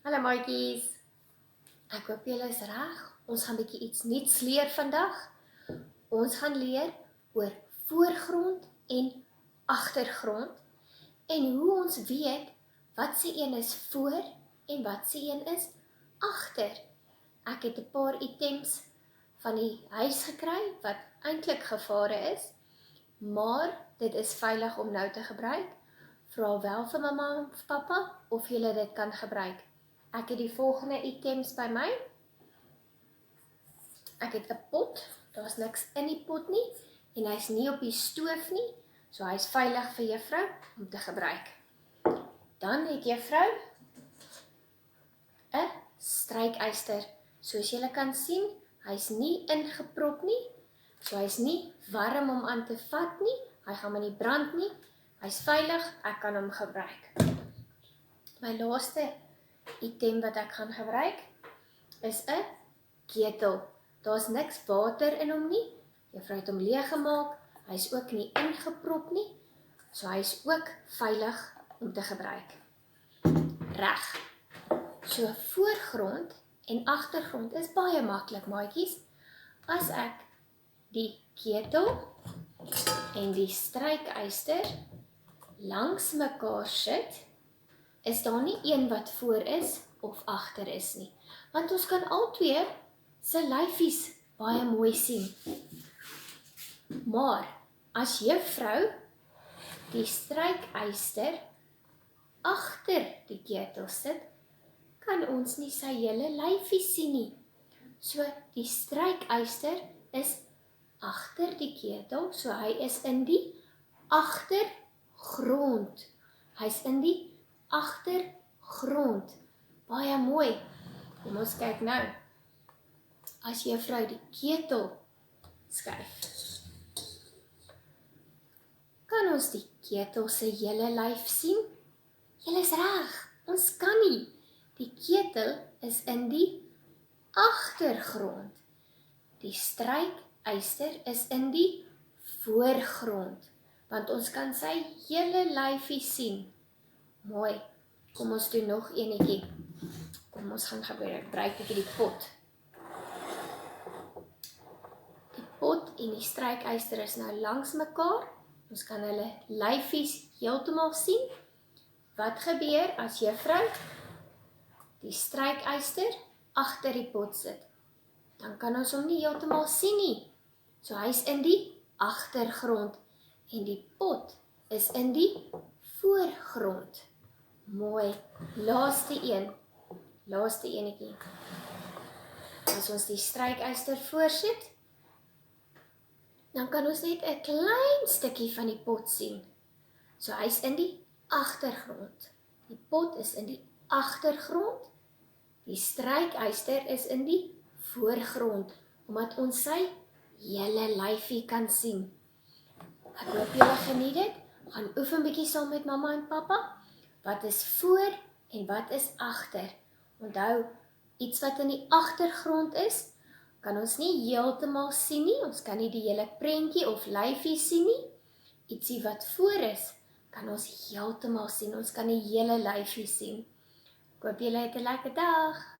Hallo maatjies, ek hoop julle is reg. Ons gaan bietjie iets nuuts leer vandag. Ons gaan leer oor voorgrond en agtergrond en hoe ons weet wat se een is voor en wat se een is agter. Ek het 'n paar items van die huis gekry wat eintlik gevare is, maar dit is veilig om nou te gebruik. Vra wel vir mamma of pappa of julle dit kan gebruik. Ek het die volgende items by my. Ek het 'n pot, daar's niks in die pot nie en hy's nie op die stoof nie, so hy's veilig vir juffrou om te gebruik. Dan het juffrou 'n strykyster. Soos julle kan sien, hy's nie ingeprop nie, so hy's nie warm om aan te vat nie, hy gaan maar nie brand nie, hy's veilig, ek kan hom gebruik. My laaste item wat ek gaan gebruik is 'n ketel. Daar's niks water in hom nie. Juffrou het hom leeggemaak. Hy's ook nie ingeprop nie, so hy's ook veilig om te gebruik. Reg. So voorgrond en agtergrond is baie maklik, maatjies. As ek die ketel en die strykyster langs mekaar sit, is daar nie een wat voor is of agter is nie. Want ons kan albei se lyfies baie mooi sien. Maar as juffrou die strykyster agter die ketel sit, kan ons nie sy hele lyfie sien nie. So die strykyster is agter die ketel, so hy is in die agtergrond. Hy's in die agtergrond. Baie mooi. Kom ons kyk nou. As juffrou die ketel skuif, kan ons die ketel se hele lyf sien? Julle is reg, ons kan nie. Die ketel is in die agtergrond. Die strykyster is in die voorgrond, want ons kan sy hele lyfie sien. Mooi. Kom ons doen nog enetjie. Kom ons gaan gebruik die pot. Die pot en die strykyster is nou langs mekaar. Ons kan hulle lyfies heeltemal sien. Wat gebeur as juffrou die strykyster agter die pot sit? Dan kan ons hom nie heeltemal sien nie. So hy's in die agtergrond en die pot is in die voorgrond. Mooi. Laaste enetjie. As ons die strykyster voorsit, dan kan ons net 'n klein stukkie van die pot sien. So hy's in die agtergrond. Die pot is in die agtergrond. Die strykyster is in die voorgrond, omdat ons sy hele lyfie kan sien. Ek hoop julle geniet dit. Gaan oefen bietjie saam met mamma en pappa. Wat is voor en wat is agter? Onthou, iets wat in die agtergrond is, kan ons nie heeltemal sien nie. Ons kan nie die hele prentjie of lyfie sien nie. Ietsie wat voor is, kan ons heeltemal sien. Ons kan die hele lyfie sien. Ek hoop julle het 'n lekker dag.